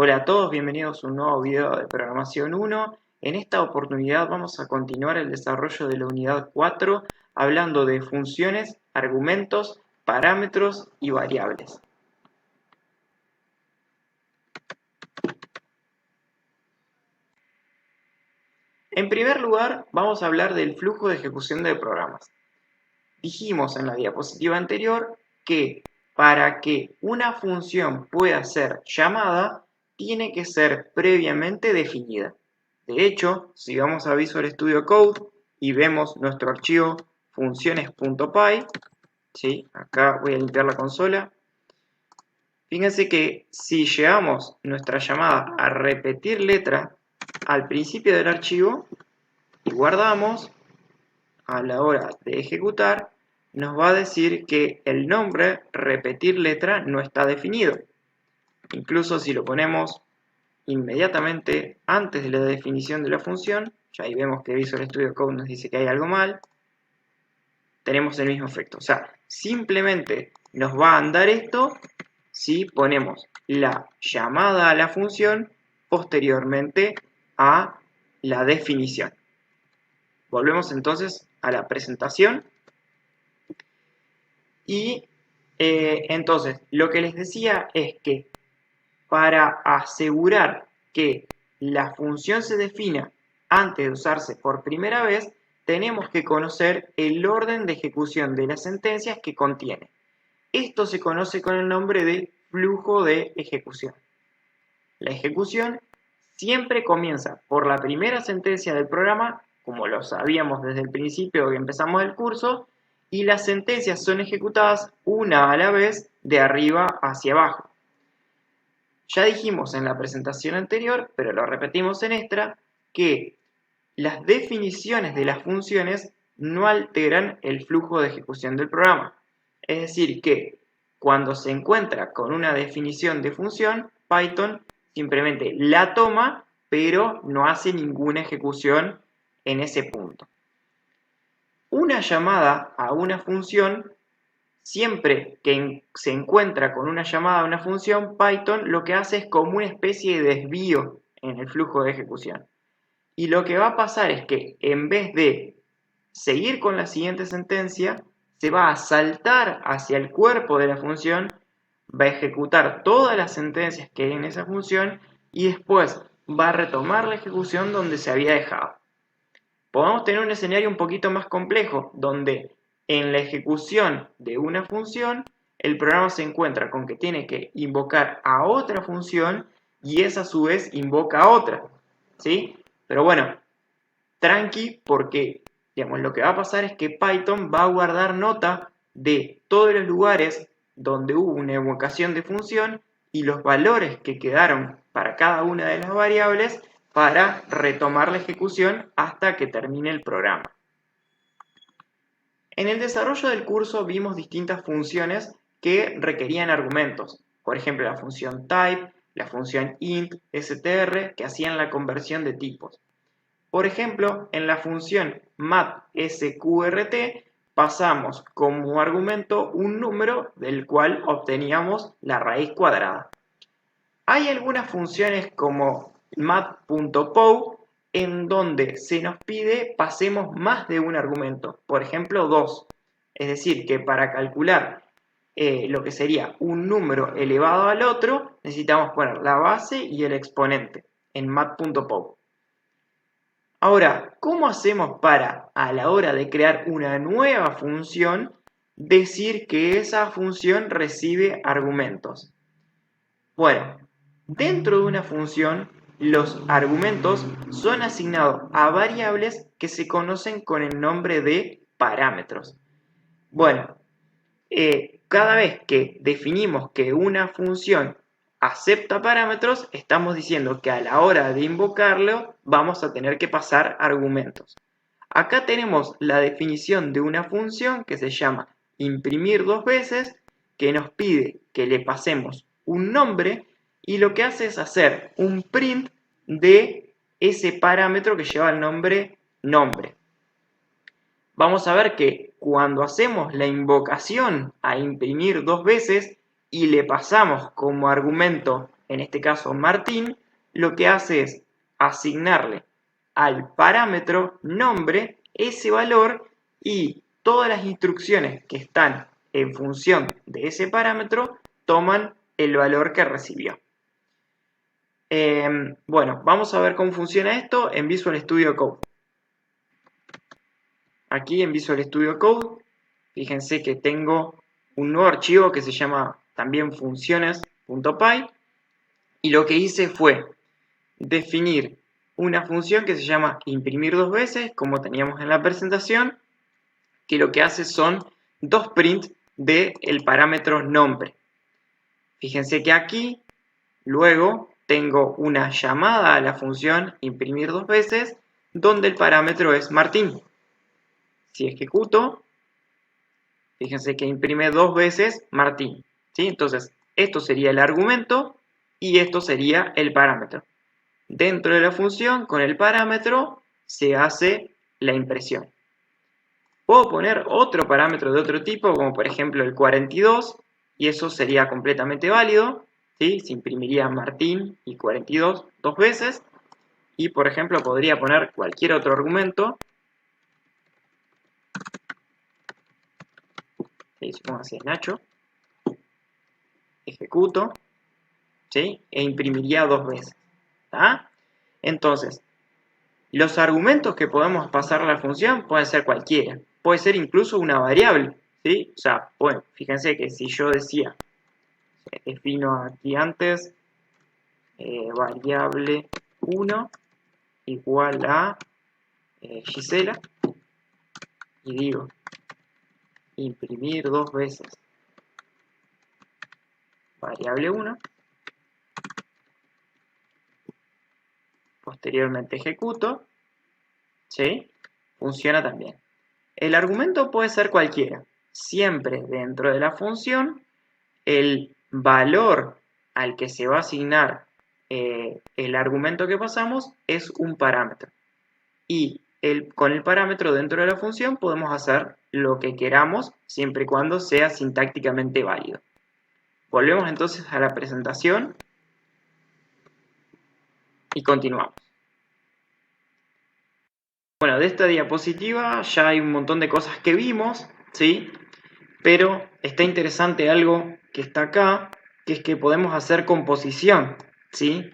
Hola a todos, bienvenidos a un nuevo video de Programación 1. En esta oportunidad vamos a continuar el desarrollo de la unidad 4 hablando de funciones, argumentos, parámetros y variables. En primer lugar, vamos a hablar del flujo de ejecución de programas. Dijimos en la diapositiva anterior que para que una función pueda ser llamada, tiene que ser previamente definida. De hecho, si vamos a Visual Studio Code y vemos nuestro archivo funciones.py, ¿sí? Acá voy a limpiar la consola. Fíjense que si llevamos nuestra llamada a repetir letra al principio del archivo y guardamos, a la hora de ejecutar, nos va a decir que el nombre repetir letra no está definido. Incluso si lo ponemos inmediatamente antes de la definición de la función, ya ahí vemos que Visual Studio Code nos dice que hay algo mal, tenemos el mismo efecto. O sea, simplemente nos va a andar esto si ponemos la llamada a la función posteriormente a la definición. Volvemos entonces a la presentación. Y entonces, lo que les decía es que para asegurar que la función se defina antes de usarse por primera vez, tenemos que conocer el orden de ejecución de las sentencias que contiene. Esto se conoce con el nombre de flujo de ejecución. La ejecución siempre comienza por la primera sentencia del programa, como lo sabíamos desde el principio que empezamos el curso, y las sentencias son ejecutadas una a la vez de arriba hacia abajo. Ya dijimos en la presentación anterior, pero lo repetimos en esta, que las definiciones de las funciones no alteran el flujo de ejecución del programa. Es decir, que cuando se encuentra con una definición de función, Python simplemente la toma, pero no hace ninguna ejecución en ese punto. Una llamada a una función, siempre que se encuentra con una llamada a una función, Python lo que hace es como una especie de desvío en el flujo de ejecución. Y lo que va a pasar es que en vez de seguir con la siguiente sentencia, se va a saltar hacia el cuerpo de la función, va a ejecutar todas las sentencias que hay en esa función y después va a retomar la ejecución donde se había dejado. Podemos tener un escenario un poquito más complejo, donde en la ejecución de una función, el programa se encuentra con que tiene que invocar a otra función y esa a su vez invoca a otra, ¿sí? Pero bueno, tranqui, porque digamos, lo que va a pasar es que Python va a guardar nota de todos los lugares donde hubo una invocación de función y los valores que quedaron para cada una de las variables para retomar la ejecución hasta que termine el programa. En el desarrollo del curso vimos distintas funciones que requerían argumentos. Por ejemplo, la función type, la función int, str, que hacían la conversión de tipos. Por ejemplo, en la función mathsqrt pasamos como argumento un número del cual obteníamos la raíz cuadrada. Hay algunas funciones como math.pow en donde se nos pide pasemos más de un argumento, por ejemplo 2. Es decir, que para calcular lo que sería un número elevado al otro, necesitamos poner la base y el exponente en math.pow. Ahora, ¿cómo hacemos para, a la hora de crear una nueva función, decir que esa función recibe argumentos? Bueno, dentro de una función, los argumentos son asignados a variables que se conocen con el nombre de parámetros. Bueno, cada vez que definimos que una función acepta parámetros, estamos diciendo que a la hora de invocarlo vamos a tener que pasar argumentos. Acá tenemos la definición de una función que se llama imprimir dos veces, que nos pide que le pasemos un nombre y lo que hace es hacer un print de ese parámetro que lleva el nombre nombre. Vamos a ver que cuando hacemos la invocación a imprimir dos veces y le pasamos como argumento en este caso Martín, lo que hace es asignarle al parámetro nombre ese valor y todas las instrucciones que están en función de ese parámetro toman el valor que recibió. Bueno, vamos a ver cómo funciona esto en Visual Studio Code. Aquí en Visual Studio Code, fíjense que tengo un nuevo archivo que se llama también funciones.py y lo que hice fue definir una función que se llama imprimir dos veces, como teníamos en la presentación, que lo que hace son dos prints del parámetro nombre. Fíjense que aquí luego tengo una llamada a la función imprimir dos veces donde el parámetro es Martín. Si ejecuto, fíjense que imprime dos veces Martín, ¿sí? Entonces, esto sería el argumento y esto sería el parámetro. Dentro de la función, con el parámetro, se hace la impresión. Puedo poner otro parámetro de otro tipo, como por ejemplo el 42, y eso sería completamente válido, ¿sí? Se imprimiría Martín y 42 dos veces. Y por ejemplo, podría poner cualquier otro argumento. Supongo que es Nacho. Ejecuto, ¿sí? E imprimiría dos veces. ¿Tá? Entonces, los argumentos que podemos pasar a la función pueden ser cualquiera. Puede ser incluso una variable, ¿sí? O sea, bueno, fíjense que si yo decía, defino aquí antes, variable 1 igual a Gisela, y digo, imprimir dos veces variable 1, posteriormente ejecuto, ¿sí? Funciona también. El argumento puede ser cualquiera. Siempre dentro de la función, el valor al que se va a asignar el argumento que pasamos es un parámetro. Y con el parámetro dentro de la función podemos hacer lo que queramos siempre y cuando sea sintácticamente válido. Volvemos entonces a la presentación y continuamos. Bueno, de esta diapositiva ya hay un montón de cosas que vimos, ¿sí? Pero está interesante algo que está acá, que es que podemos hacer composición, ¿sí?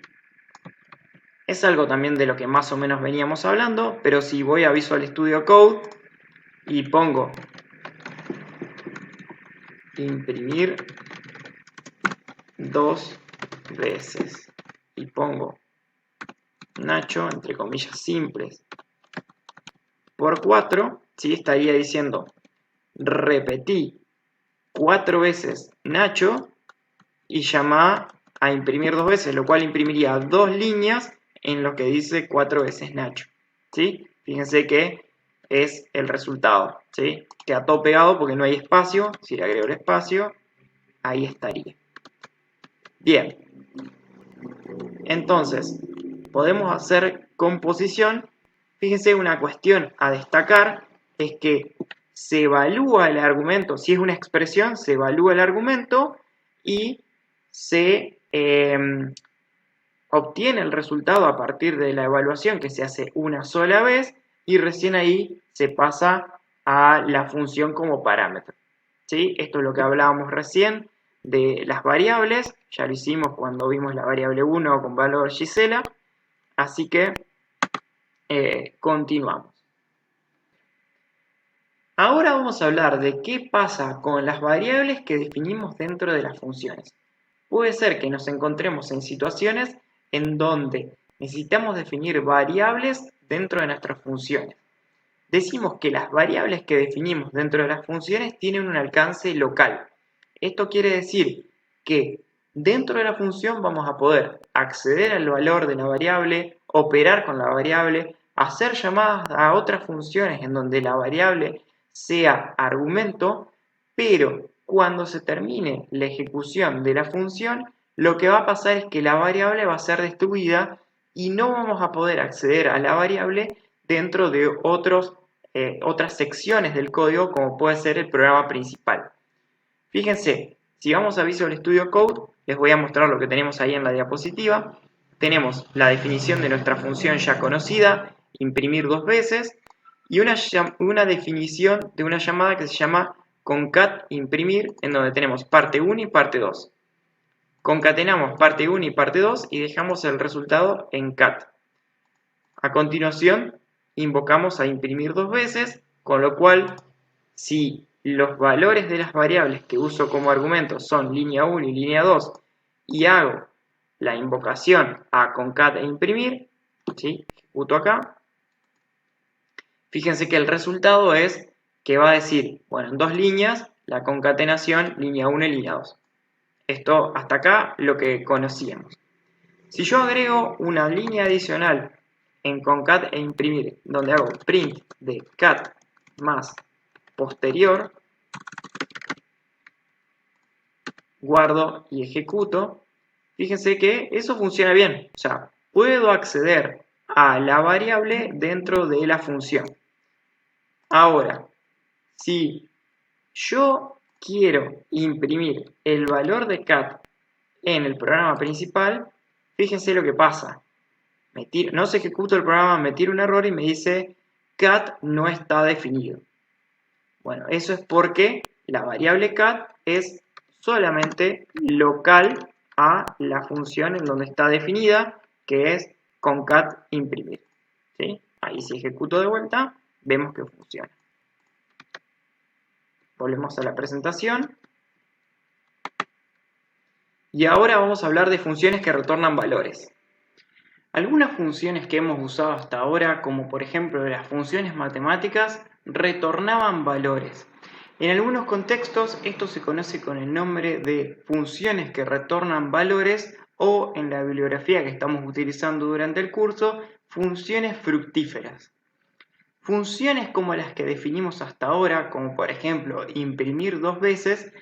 Es algo también de lo que más o menos veníamos hablando, pero si voy a Visual Studio Code y pongo imprimir dos veces y pongo Nacho, entre comillas simples, por 4, ¿sí? Estaría diciendo repetí 4 veces Nacho y llama a imprimir dos veces, lo cual imprimiría dos líneas en lo que dice 4 veces Nacho, ¿sí? Fíjense que es el resultado, ¿sí? Queda todo pegado porque no hay espacio. Si le agrego el espacio, ahí estaría. Bien. Entonces, podemos hacer composición. Fíjense, una cuestión a destacar es que se evalúa el argumento. Si es una expresión, se evalúa el argumento y se obtiene el resultado a partir de la evaluación que se hace una sola vez y recién ahí se pasa a la función como parámetro, ¿sí? Esto es lo que hablábamos recién de las variables, ya lo hicimos cuando vimos la variable 1 con valor Gisela, así que continuamos. Ahora vamos a hablar de qué pasa con las variables que definimos dentro de las funciones. Puede ser que nos encontremos en situaciones en donde necesitamos definir variables dentro de nuestras funciones. Decimos que las variables que definimos dentro de las funciones tienen un alcance local. Esto quiere decir que dentro de la función vamos a poder acceder al valor de la variable, operar con la variable, hacer llamadas a otras funciones en donde la variable sea argumento, pero cuando se termine la ejecución de la función, lo que va a pasar es que la variable va a ser destruida y no vamos a poder acceder a la variable dentro de otras secciones del código, como puede ser el programa principal. Fíjense, Si vamos a Visual Studio Code, les voy a mostrar lo que tenemos ahí en la diapositiva. Tenemos la definición de nuestra función ya conocida, imprimir dos veces, y una definición de una llamada que se llama concat imprimir, en donde tenemos parte 1 y parte 2. Concatenamos parte 1 y parte 2 y dejamos el resultado en cat. A continuación, invocamos a imprimir dos veces, con lo cual, si los valores de las variables que uso como argumento son línea 1 y línea 2, y hago la invocación a concat e imprimir, ¿sí? Ejecuto acá. Fíjense que el resultado es que va a decir, bueno, en dos líneas, la concatenación línea 1 y línea 2. Esto hasta acá lo que conocíamos. Si yo agrego una línea adicional en concat e imprimir, donde hago print de cat más posterior, guardo y ejecuto, fíjense que eso funciona bien. O sea, puedo acceder a la variable dentro de la función. Ahora, si yo quiero imprimir el valor de cat en el programa principal, fíjense lo que pasa. No se ejecuta el programa, me tira un error y me dice cat no está definido. Bueno, eso es porque la variable cat es solamente local a la función en donde está definida, que es concat imprimir. ¿Sí? Ahí si ejecuto de vuelta, vemos que funciona. Volvemos a la presentación. Y ahora vamos a hablar de funciones que retornan valores. Algunas funciones que hemos usado hasta ahora, como por ejemplo las funciones matemáticas, retornaban valores. En algunos contextos esto se conoce con el nombre de funciones que retornan valores o en la bibliografía que estamos utilizando durante el curso, funciones fructíferas. Funciones como las que definimos hasta ahora, como por ejemplo imprimir dos veces,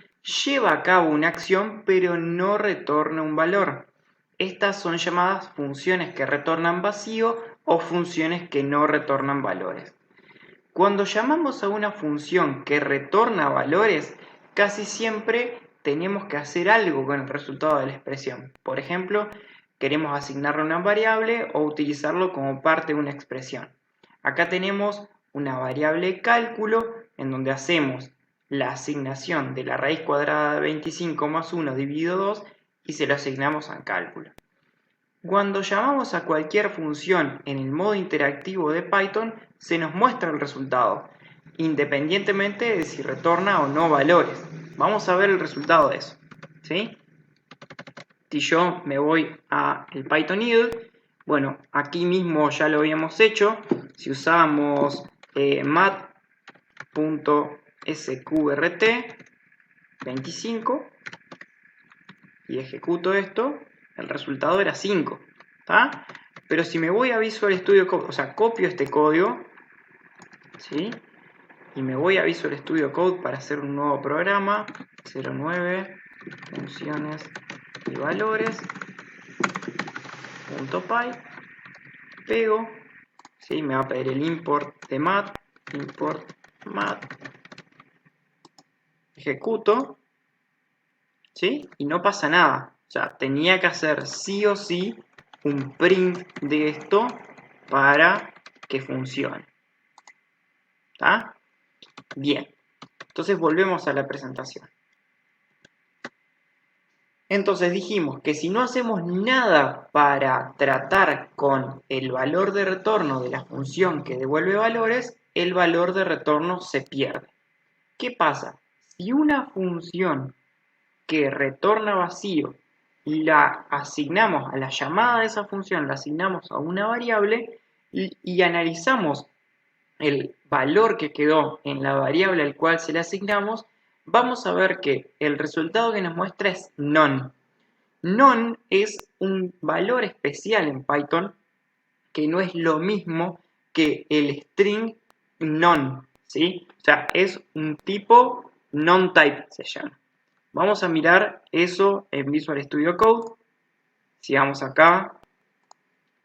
lleva a cabo una acción pero no retorna un valor. Estas son llamadas funciones que retornan vacío o funciones que no retornan valores. Cuando llamamos a una función que retorna valores, casi siempre tenemos que hacer algo con el resultado de la expresión. Por ejemplo, queremos asignarle una variable o utilizarlo como parte de una expresión. Acá tenemos una variable cálculo en donde hacemos la asignación de la raíz cuadrada de 25 más 1 dividido 2 y se lo asignamos a cálculo. Cuando llamamos a cualquier función en el modo interactivo de Python, se nos muestra el resultado, independientemente de si retorna o no valores. Vamos a ver el resultado de eso. ¿Sí? Si yo me voy a el Python idle, bueno, aquí mismo ya lo habíamos hecho. Si usamos mat.sqrt 25 y ejecuto esto, el resultado era 5. ¿Tá? Pero si me voy a Visual Studio Code, o sea, copio este código, ¿sí? Y me voy a Visual Studio Code para hacer un nuevo programa, 09, funciones y valores, .py, pego, ¿sí? Me va a pedir el import de mat, import mat, ejecuto, ¿sí? Y no pasa nada. O sea, tenía que hacer sí o sí un print de esto para que funcione. ¿Está? Bien. Entonces volvemos a la presentación. Entonces dijimos que si no hacemos nada para tratar con el valor de retorno de la función que devuelve valores, el valor de retorno se pierde. ¿Qué pasa? Si una función que retorna vacío y la asignamos a la llamada de esa función, la asignamos a una variable y analizamos el valor que quedó en la variable al cual se le asignamos, vamos a ver que el resultado que nos muestra es none. None es un valor especial en Python que no es lo mismo que el string none, ¿sí? O sea, es un tipo non-type, se llama. Vamos a mirar eso en Visual Studio Code. Si vamos acá,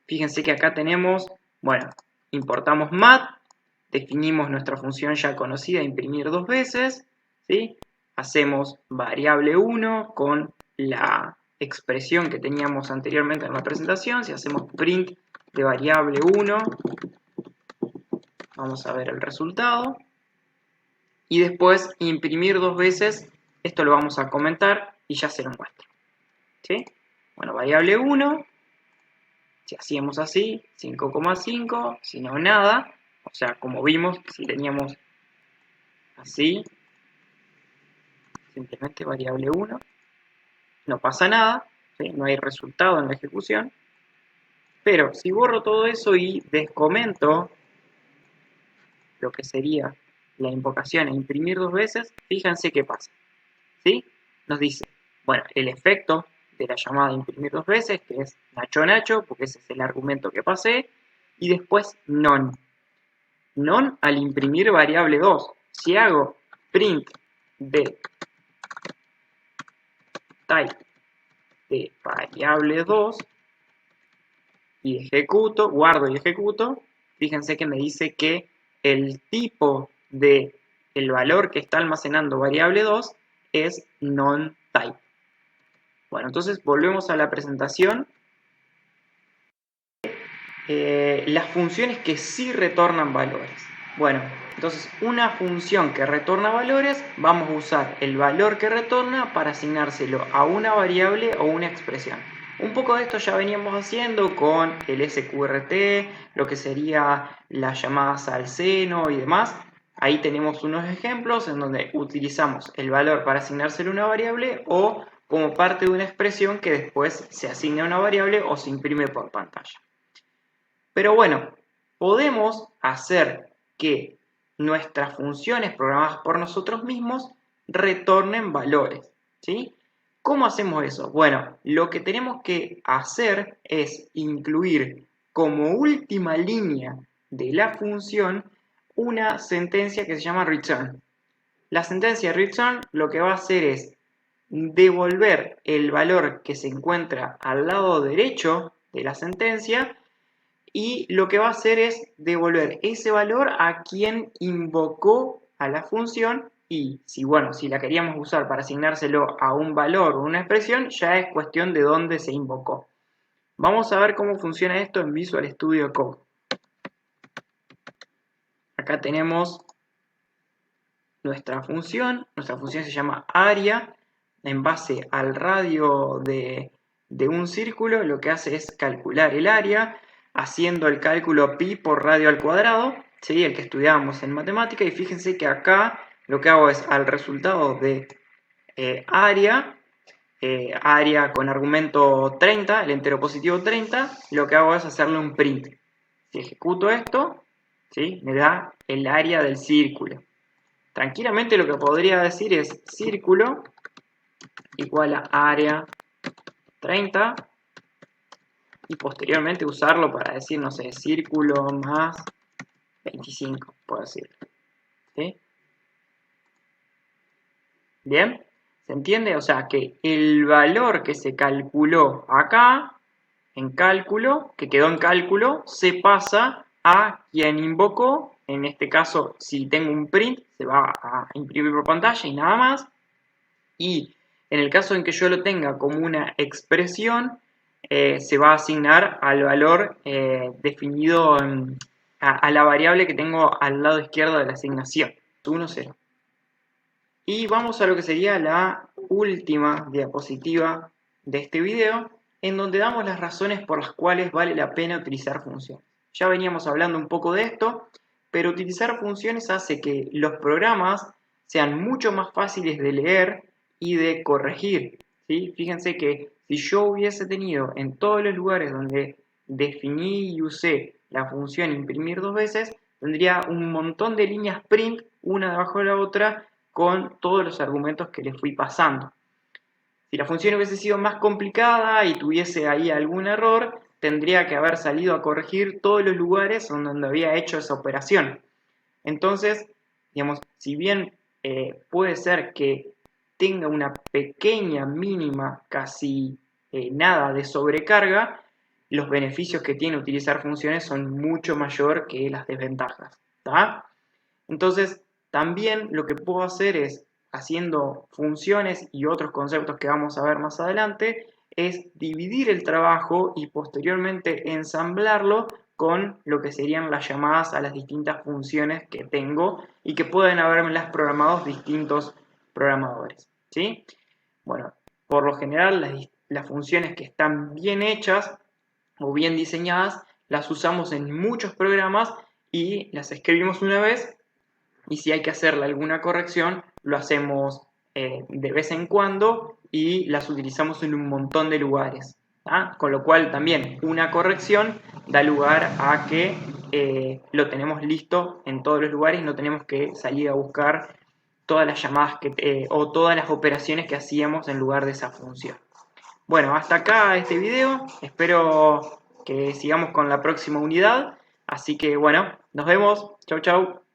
fíjense que acá tenemos, bueno, importamos mat, definimos nuestra función ya conocida, imprimir dos veces, ¿sí? hacemos variable 1 con la expresión que teníamos anteriormente en la presentación. Si hacemos print de variable 1, vamos a ver el resultado. Y después imprimir 2 veces, esto lo vamos a comentar y ya se lo muestro. ¿Sí? Bueno, variable 1, si hacíamos así, 5,5, si no nada, o sea, como vimos, si teníamos así, simplemente variable 1, no pasa nada, ¿sí? No hay resultado en la ejecución. Pero si borro todo eso y descomento lo que sería la invocación e imprimir 2 veces, fíjense qué pasa. ¿Sí? Nos dice, bueno, el efecto de la llamada imprimir 2 veces, que es Nacho Nacho, porque ese es el argumento que pasé, y después non. Non al imprimir variable 2. Si hago print de type de variable 2 y ejecuto, guardo y ejecuto, fíjense que me dice que el tipo de el valor que está almacenando variable 2 es non-type. Bueno, entonces volvemos a la presentación. Las funciones que sí retornan valores. Bueno, entonces una función que retorna valores, vamos a usar el valor que retorna para asignárselo a una variable o una expresión. Un poco de esto ya veníamos haciendo con el SQRT, lo que sería las llamadas al seno y demás. Ahí tenemos unos ejemplos en donde utilizamos el valor para asignárselo a una variable o como parte de una expresión que después se asigna a una variable o se imprime por pantalla. Pero bueno, podemos hacer que nuestras funciones programadas por nosotros mismos retornen valores, ¿sí? ¿Cómo hacemos eso? Bueno, lo que tenemos que hacer es incluir como última línea de la función una sentencia que se llama return. La sentencia return lo que va a hacer es devolver el valor que se encuentra al lado derecho de la sentencia y lo que va a hacer es devolver ese valor a quien invocó a la función y si la queríamos usar para asignárselo a un valor o una expresión, ya es cuestión de dónde se invocó. Vamos a ver cómo funciona esto en Visual Studio Code. Acá tenemos nuestra función se llama area, en base al radio de un círculo, lo que hace es calcular el área, haciendo el cálculo pi por radio al cuadrado, ¿sí? El que estudiábamos en matemática, y fíjense que acá lo que hago es al resultado de área con argumento 30, el entero positivo 30, lo que hago es hacerle un print. Si ejecuto esto, ¿sí? Me da el área del círculo. Tranquilamente lo que podría decir es círculo igual a área 30 y posteriormente usarlo para decir, no sé, círculo más 25, por decirlo. ¿Sí? ¿Bien? ¿Se entiende? O sea que el valor que se calculó acá, en cálculo, que quedó en cálculo, se pasa a quien invocó. En este caso, si tengo un print, se va a imprimir por pantalla y nada más. Y en el caso en que yo lo tenga como una expresión, se va a asignar al valor definido a la variable que tengo al lado izquierdo de la asignación, 1, 0. Y vamos a lo que sería la última diapositiva de este video, en donde damos las razones por las cuales vale la pena utilizar funciones. Ya veníamos hablando un poco de esto, pero utilizar funciones hace que los programas sean mucho más fáciles de leer y de corregir, ¿sí? Fíjense que si yo hubiese tenido en todos los lugares donde definí y usé la función imprimir 2 veces, tendría un montón de líneas print, una debajo de la otra, con todos los argumentos que le fui pasando. Si la función hubiese sido más complicada y tuviese ahí algún error, tendría que haber salido a corregir todos los lugares donde había hecho esa operación. Entonces, digamos, si bien puede ser que tenga una pequeña, mínima, casi nada de sobrecarga, los beneficios que tiene utilizar funciones son mucho mayor que las desventajas, ¿tá? Entonces, también lo que puedo hacer es haciendo funciones y otros conceptos que vamos a ver más adelante, es dividir el trabajo y posteriormente ensamblarlo con lo que serían las llamadas a las distintas funciones que tengo y que pueden haberlas programados distintos programadores, ¿sí? Bueno, por lo general las funciones que están bien hechas o bien diseñadas las usamos en muchos programas y las escribimos una vez y si hay que hacerle alguna corrección, lo hacemos de vez en cuando y las utilizamos en un montón de lugares. ¿Ah? Con lo cual también una corrección da lugar a que lo tenemos listo en todos los lugares y no tenemos que salir a buscar todas las llamadas o todas las operaciones que hacíamos en lugar de esa función. Bueno, hasta acá este video. Espero que sigamos con la próxima unidad. Así que bueno, nos vemos. Chau, chau.